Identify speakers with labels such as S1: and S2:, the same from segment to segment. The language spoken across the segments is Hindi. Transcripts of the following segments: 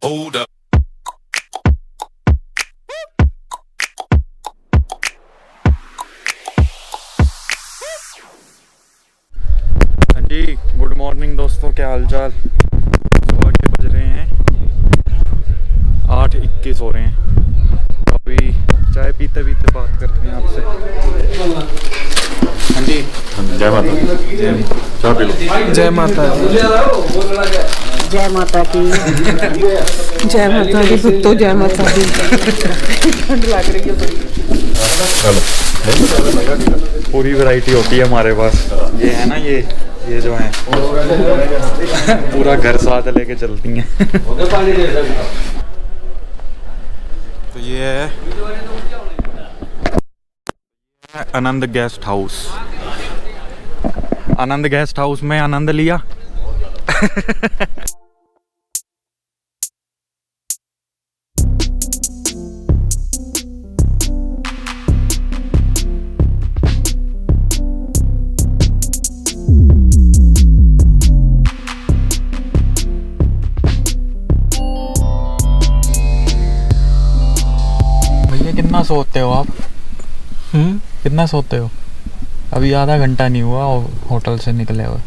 S1: Hold up.
S2: हाँ जी, गुड मॉर्निंग दोस्तों, क्या हालचाल। सुबह के बज रहे हैं 8:21 हो रहे हैं। अभी चाय पीते पीते बात करते हैं आपसे। हाँ जी,
S3: जय माता दी। चाय पी लो।
S2: जय माता दी।
S4: जय माता की। जय माता दी पुत्तो, जय माता दी। ठंड लग रही है बड़ी।
S3: चलो,
S2: पूरी वैरायटी होती है हमारे पास। ये है ना, ये जो है पूरा घर साथ लेके चलती हैं। तो ये है आनंद गेस्ट हाउस। आनंद गेस्ट हाउस में आनंद लिया। भैया कितना सोते हो आप? कितना सोते हो? अभी आधा घंटा नहीं हुआ होटल से निकले हुए,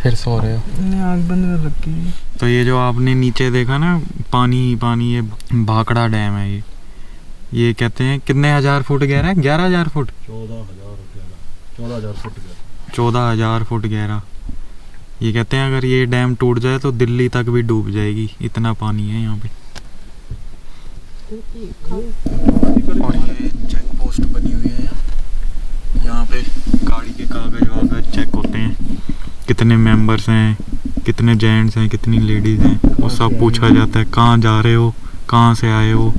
S2: फिर सो रहे हो?
S5: आँख बंद कर रखी है।
S2: तो ये जो आपने नीचे देखा ना, पानी ही पानी, ये भाखड़ा डैम है। ये कहते हैं कितने हजार फुट गहरा है? 11,000 फुट। 14,000 फुट गहरा। ये कहते हैं अगर ये डैम टूट जाए तो दिल्ली तक भी डूब जाएगी, इतना पानी है यहाँ पे। और ये चेक पोस्ट बनी हुई है यहाँ पे। गाड़ी के कागज वागज चेक होते हैं, कितने मेंबर्स हैं, कितने जेंट्स हैं, कितनी लेडीज़ हैं, वो सब पूछा जाता है। कहाँ जा रहे हो, कहाँ से आए हो।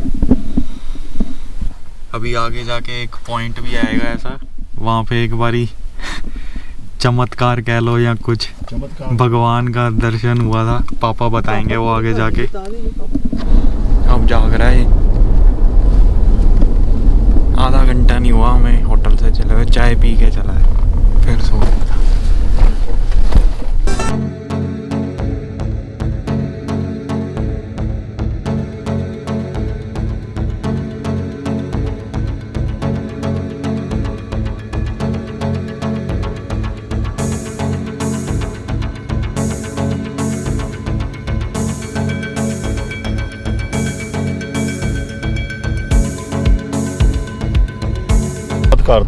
S2: अभी आगे जाके एक पॉइंट भी आएगा ऐसा, वहाँ पे एक बारी चमत्कार कह लो या कुछ, भगवान का दर्शन हुआ था। पापा बताएंगे वो आगे जाके। अब जाग रहा है। आधा घंटा नहीं हुआ हमें होटल से चले हुए, चाय पी के चला है, फिर सो गया था।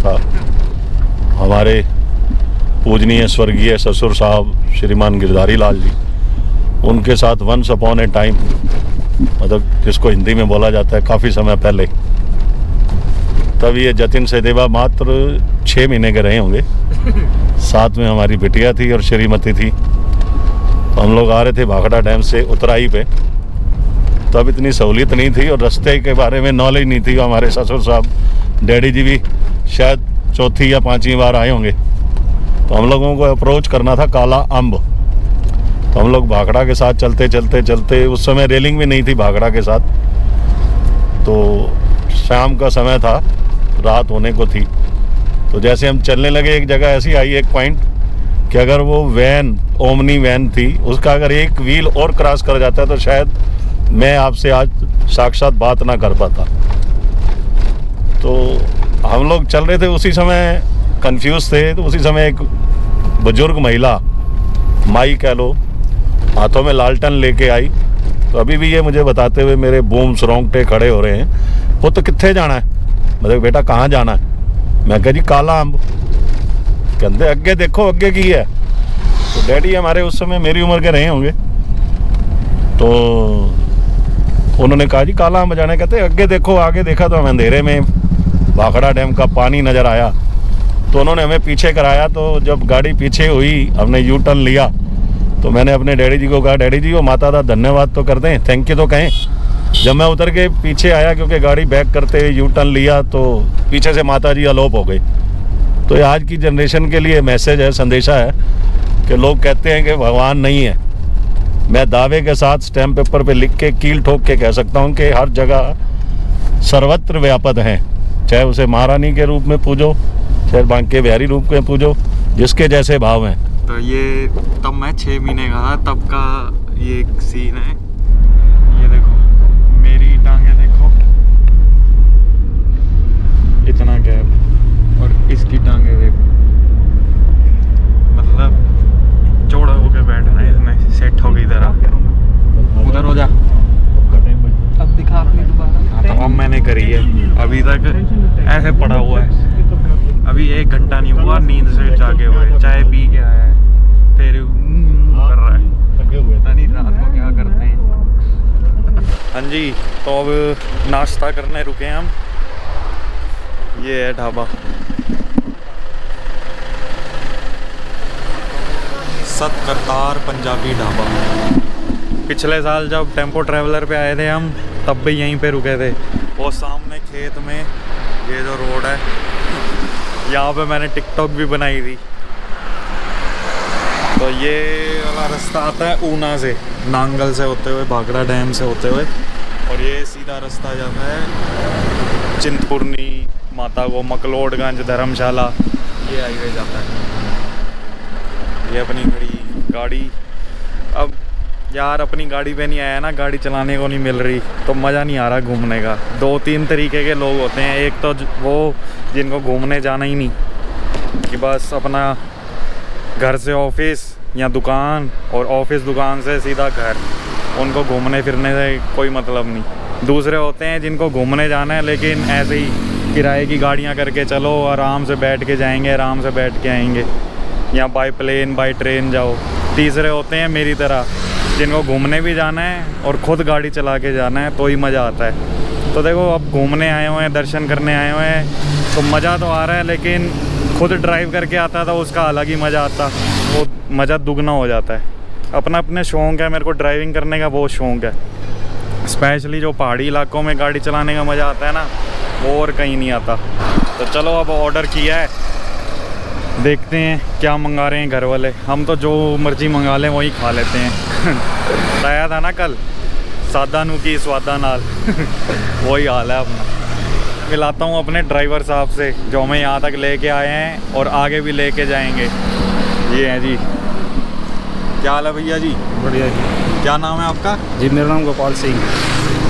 S3: था हमारे पूजनीय स्वर्गीय ससुर साहब श्रीमान गिरधारी लाल जी, उनके साथ वंस अपॉन ए टाइम, मतलब जिसको हिंदी में बोला जाता है काफ़ी समय पहले, तब ये जतिन सहदेवा मात्र 6 महीने के रहे होंगे। साथ में हमारी बिटिया थी और श्रीमती थी। तो हम लोग आ रहे थे भाखड़ा डैम से उतराई पे। तब इतनी सहूलियत नहीं थी और रास्ते के बारे में नॉलेज नहीं थी। हमारे ससुर साहब डैडी जी भी शायद 4थी या 5वीं बार आए होंगे। तो हम लोगों को अप्रोच करना था काला अम्ब। तो हम लोग भाखड़ा के साथ चलते, उस समय रेलिंग भी नहीं थी भाखड़ा के साथ। तो शाम का समय था, रात होने को थी। तो जैसे हम चलने लगे, एक जगह ऐसी आई, एक पॉइंट, कि अगर वो वैन, ओमनी वैन थी, उसका अगर एक व्हील और क्रॉस कर जाता तो शायद मैं आपसे आज साक्षात बात ना कर पाता। तो हम लोग चल रहे थे, उसी समय कंफ्यूज थे। तो उसी समय एक बुजुर्ग महिला, माई कह लो, हाथों में लालटेन लेके आई। तो अभी भी ये मुझे बताते हुए मेरे बूम्स रोंगटे खड़े हो रहे हैं। वो तो कित्थे जाना है? मतलब बेटा कहाँ जाना है? मैं कहा जी काला अम्ब। कहते अगे देखो, अगे की है। तो डैडी हमारे उस समय मेरी उम्र के रहे होंगे। तो उन्होंने कहा जी काला अम्ब जाना है। कहते अगे देखो। आगे देखा तो हम अंधेरे में भाखड़ा डैम का पानी नज़र आया। तो उन्होंने हमें पीछे कराया। तो जब गाड़ी पीछे हुई, हमने यू टर्न लिया, तो मैंने अपने डैडी जी को कहा, डैडी जी वो माता दा धन्यवाद तो कर दें, थैंक यू तो कहें। जब मैं उतर के पीछे आया, क्योंकि गाड़ी बैक करते हुए यू टर्न लिया, तो पीछे से माता जी अलोप हो गई। तो ये आज की जनरेशन के लिए मैसेज है, संदेशा है कि लोग कहते हैं कि भगवान नहीं है। मैं दावे के साथ स्टैम्प पेपर पे लिख के, कील ठोक के कह सकता हूँ कि हर जगह सर्वत्र व्यापक हैं। चाहे उसे महारानी के रूप में पूजो, चाहे बांके बिहारी रूप में पूजो, जिसके जैसे भाव हैं।
S2: तो ये तब मैं 6 महीने का था, तब का ये सीन है। ये देखो इसकी टांगे देखो, मतलब चौड़ा होके बैठना है इसमें, सेट हो गई तरह। उधर हो जा।
S4: अब दिखा अपनी दोबारा।
S2: हाँ, तो अब मैंने करी है, अभी तक ऐसे पड़ा हुआ है। अभी 1 घंटा नहीं हुआ नींद से जागे हुए, चाय पी के आया है, फिर कर रहा है, पता नहीं रात को क्या करते हैं। हाँ जी, तो अब नाश्ता करने रुके हैं हम। ये है ढाबा, सत करतार पंजाबी ढाबा। पिछले साल जब टेम्पो ट्रैवलर पे आए थे हम, तब भी यहीं पे रुके थे। वो सामने खेत में ये जो रोड है, यहाँ पे मैंने टिकटॉक भी बनाई थी। तो ये वाला रास्ता आता है ऊना से, नांगल से होते हुए, भाखड़ा डैम से होते हुए, और ये सीधा रास्ता जाता है चिंतपूर्णी माता को, मकलोडगंज, धर्मशाला, ये हाईवे जाता है। ये अपनी खड़ी गाड़ी। अब यार अपनी गाड़ी पे नहीं आया ना, गाड़ी चलाने को नहीं मिल रही, तो मज़ा नहीं आ रहा घूमने का। 2-3 तरीके के लोग होते हैं, एक तो वो जिनको घूमने जाना ही नहीं, कि बस अपना घर से ऑफिस या दुकान, और ऑफिस दुकान से सीधा घर, उनको घूमने फिरने से कोई मतलब नहीं। दूसरे होते हैं जिनको घूमने जाना है, लेकिन ऐसे ही किराए की गाड़ियाँ करके चलो, आराम से बैठ के जाएंगे, आराम से बैठ के आएंगे, या बाय प्लेन बाय ट्रेन जाओ। तीसरे होते हैं मेरी तरह, जिनको घूमने भी जाना है और ख़ुद गाड़ी चला के जाना है, तो ही मज़ा आता है। तो देखो, अब घूमने आए हुए हैं, दर्शन करने आए हुए हैं, तो मज़ा तो आ रहा है, लेकिन खुद ड्राइव करके आता था उसका अलग ही मज़ा आता, वो मज़ा दुगना हो जाता है। अपना अपने शौक़ है, मेरे को ड्राइविंग करने का बहुत शौक़ है, स्पेशली जो पहाड़ी इलाकों में गाड़ी चलाने का मज़ा आता है ना, वो और कहीं नहीं आता। तो चलो, अब ऑर्डर किया है, देखते हैं क्या मंगा रहे हैं घर वाले। हम तो जो मर्ज़ी मंगा लें वही खा लेते हैं। बताया था ना कल, सादा नू की स्वादा नाल। वही हाल है अपना। मिलाता हूँ अपने ड्राइवर साहब से, जो हमें यहाँ तक लेके आए हैं और आगे भी लेके जाएंगे। ये हैं जी। क्या हाल है भैया जी?
S1: बढ़िया जी।
S2: क्या नाम है आपका?
S1: जी मेरा नाम गोपाल सिंह।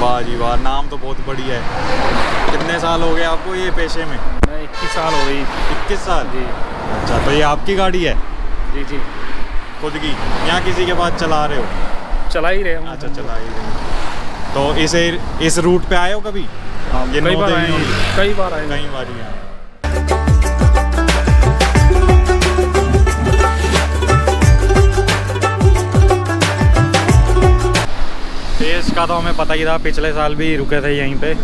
S2: वाह जी वाह, नाम तो बहुत बढ़िया है। कितने साल हो गए आपको ये पेशे में?
S1: मैं 21 साल हो गई।
S2: 21 साल
S1: जी।
S2: अच्छा, तो ये आपकी गाड़ी है?
S1: जी जी,
S2: खुद की, यहाँ किसी के पास चला रहे हो?
S1: चला ही रहे हम।
S2: अच्छा, चला ही रहे हो। तो इस रूट पे आए हो कभी?
S1: हाँ,
S2: ये
S1: कई बार आए
S2: नौदेवी
S1: हैं, कई बार आए हैं।
S2: कई बार ही आए। टेस्ट का तो हमें पता ही था, पिछले साल भी रुके थे यहीं पे,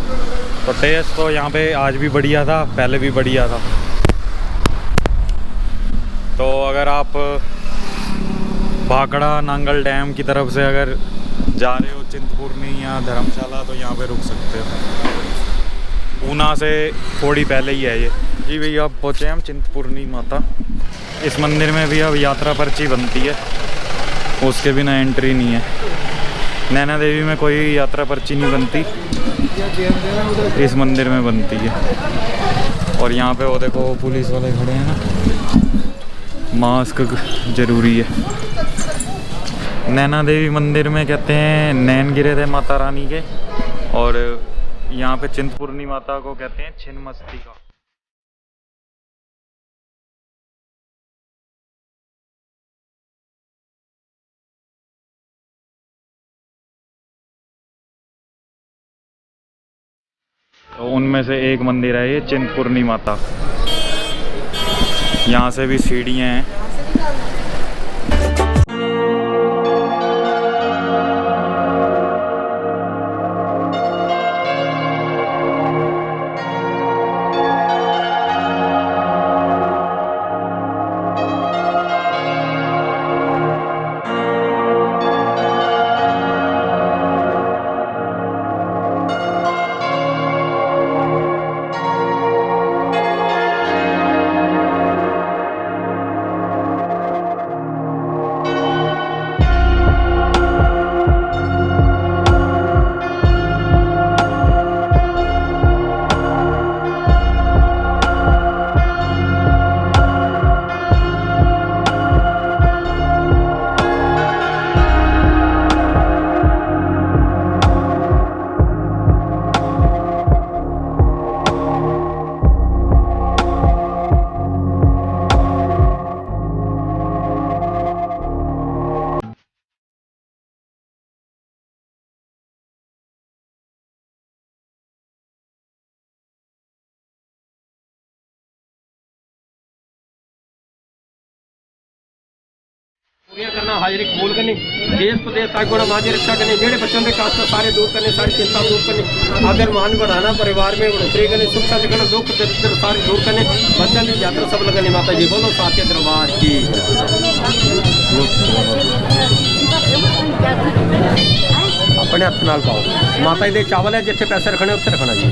S2: तो टेस्ट तो यहाँ पे आज भी बढ़िया था, पहले भी बढ़िया था। तो अगर आप भाखड़ा नांगल डैम की तरफ से अगर जा रहे हो चिंतपूर्णी या धर्मशाला, तो यहाँ पे रुक सकते हो। ऊना से थोड़ी पहले ही है ये। जी भैया, अब पहुँचे हम चिंतपूर्णी माता। इस मंदिर में भी अब यात्रा पर्ची बनती है, उसके बिना एंट्री नहीं है। नैना देवी में कोई यात्रा पर्ची नहीं बनती, इस मंदिर में बनती है। और यहाँ पे वो देखो पुलिस वाले खड़े हैं ना, मास्क ज़रूरी है। नैना देवी मंदिर में कहते हैं नैन गिरे थे माता रानी के, और यहाँ पे चिंतपूर्णी माता को कहते हैं छिन्नमस्तिका। तो उनमें से एक मंदिर है ये चिंतपूर्णी माता। यहाँ से भी सीढ़ियाँ हैं।
S5: करना हाजिरी कबूल करनी, देश प्रदेश का गुण माजी रक्षा करनी, जेड़े बच्चों के कष्ट सारे दूर करने, सारी चिंता दूर करनी, आदर मान बढ़ाना, परिवार में बढ़ोतरी करनी, सुख सचना, दुख दरिद्र सारे दूर करने, बच्चों की यात्रा सफल करनी। माता जी बोलो साथे दरबार की। अपने हथ नाल पाओ, माता जी दे चावल है जिथे पैसे रखने उत्थे रखना जी।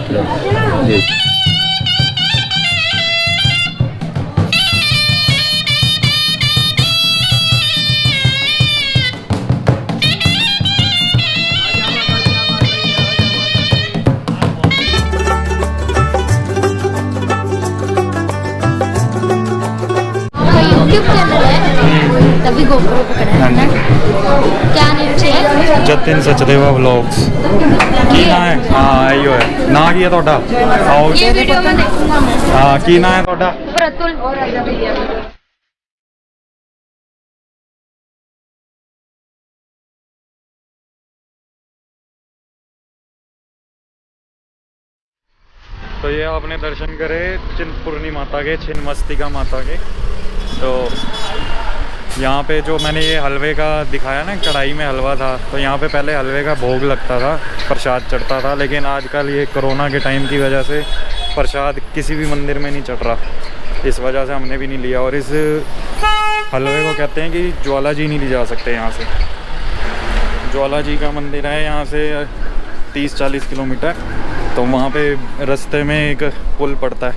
S6: यूट्यूब चैनल है तभी गोप्रो पकड़ा है ना। क्या नेम चाहिए?
S2: जतिन सचदेवा व्लॉग्स की ना है। हाँ यो है ना की है ਤੁਹਾਡਾ आओ
S6: ये वीडियो में देखूंगा मैं।
S2: हाँ की ना है ਤੁਹਾਡਾ?
S6: प्रतुल।
S2: तो ये आपने दर्शन करे चिंतपूर्णी माता के, छिन्नमस्तिका माता के। तो यहाँ पे जो मैंने ये हलवे का दिखाया ना, कढ़ाई में हलवा था, तो यहाँ पे पहले हलवे का भोग लगता था, प्रसाद चढ़ता था। लेकिन आजकल ये कोरोना के टाइम की वजह से प्रसाद किसी भी मंदिर में नहीं चढ़ रहा, इस वजह से हमने भी नहीं लिया। और इस हलवे को कहते हैं कि ज्वाला जी नहीं ले जा सकते यहाँ से। ज्वाला जी का मंदिर है यहाँ से 30-40 किलोमीटर। तो वहाँ पे रास्ते में एक पुल पड़ता है,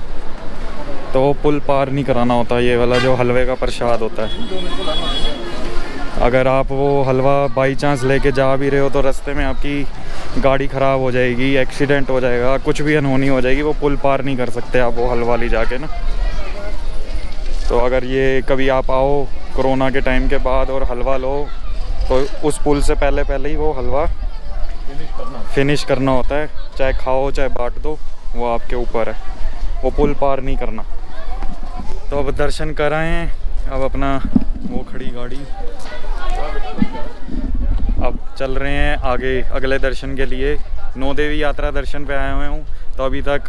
S2: तो वो पुल पार नहीं कराना होता ये वाला जो हलवे का प्रसाद होता है। अगर आप वो हलवा बाई चांस लेके जा भी रहे हो तो रास्ते में आपकी गाड़ी ख़राब हो जाएगी, एक्सीडेंट हो जाएगा, कुछ भी अनहोनी हो जाएगी, वो पुल पार नहीं कर सकते आप वो हलवा ले जाके ना। तो अगर ये कभी आप आओ कोरोना के टाइम के बाद और हलवा लो, तो उस पुल से पहले ही वो हलवा फिनिश करना होता है। चाहे खाओ चाहे बांट दो, वो आपके ऊपर है, वो पुल पार नहीं करना। तो अब दर्शन कर आए हैं, अब अपना वो खड़ी गाड़ी, अब चल रहे हैं आगे अगले दर्शन के लिए। 9 देवी यात्रा दर्शन पे आए हुए हूँ, तो अभी तक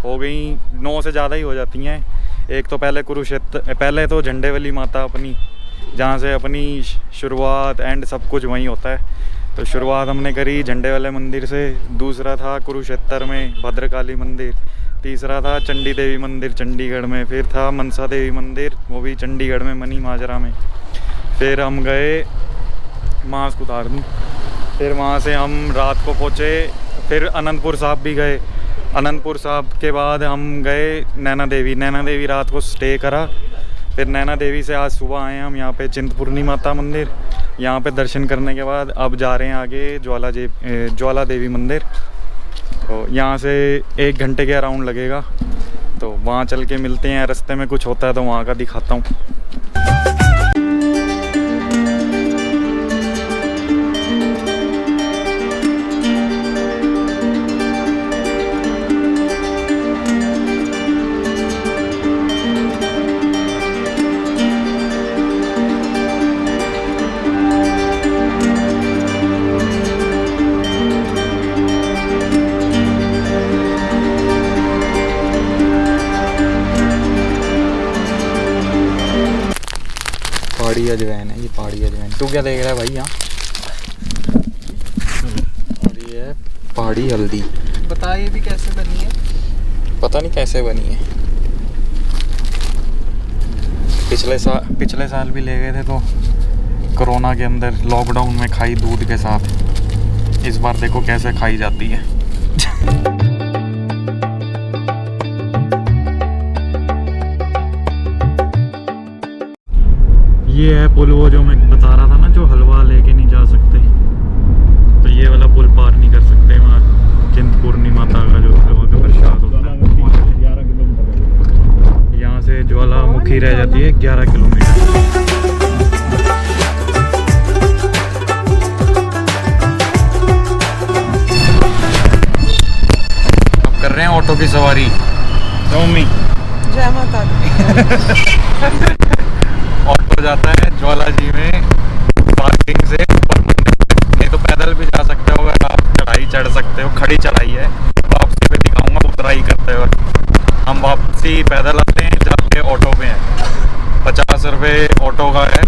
S2: हो गई 9 से ज़्यादा ही हो जाती हैं। एक तो पहले कुरुक्षेत्र, पहले तो झंडे वाली माता अपनी, जहाँ से अपनी शुरुआत एंड सब कुछ वहीं होता है। तो शुरुआत हमने करी झंडे वाले मंदिर से, दूसरा था कुरुक्षेत्र में भद्रकाली मंदिर, तीसरा था चंडी देवी मंदिर चंडीगढ़ में, फिर था मनसा देवी मंदिर वो भी चंडीगढ़ में मनी माजरा में। फिर हम गए मास्क उतार दूँ, फिर वहाँ से हम रात को पहुँचे, फिर अनंतपुर साहब भी गए। अनंतपुर साहब के बाद हम गए नैना देवी रात को स्टे करा। फिर नैना देवी से आज सुबह आए हम यहाँ पे चिंतपूर्णी माता मंदिर। यहाँ पे दर्शन करने के बाद अब जा रहे हैं आगे ज्वाला देवी मंदिर। तो यहाँ से 1 घंटे के अराउंड लगेगा, तो वहाँ चल के मिलते हैं। रास्ते में कुछ होता है तो वहाँ का दिखाता हूँ। पहाड़ी अजवैन है ये, पहाड़ी अजवैन। तू क्या देख रहा है भाई यहाँ? और ये है पहाड़ी हल्दी।
S7: बता ये भी कैसे बनी है?
S2: पता नहीं कैसे बनी है। पिछले साल भी ले गए थे तो कोरोना के अंदर लॉकडाउन में खाई दूध के साथ। इस बार देखो कैसे खाई जाती है। ये है पुल, वो जो मैं बता रहा था ना, जो हलवा लेके नहीं जा सकते, तो ये वाला पुल पार नहीं कर सकते। वहाँ चिंतपूर्णी माता का जो हलवा का प्रसाद होता है, यहाँ से ज्वालामुखी रह जाती है 11 किलोमीटर। अब कर रहे हैं ऑटो की सवारी। जय माता दी। ऑटो जाता है ज्वाला जी में पार्किंग से ऊपर मंदिर, नहीं तो पैदल भी जा सकते हो अगर आप चढ़ाई चढ़ सकते हो। खड़ी चढ़ाई है, वापसी पे दिखाऊंगा उतराई करते हो। हम वापसी पैदल आते हैं, जाते ऑटो पे हैं। 50 रुपये ऑटो का है,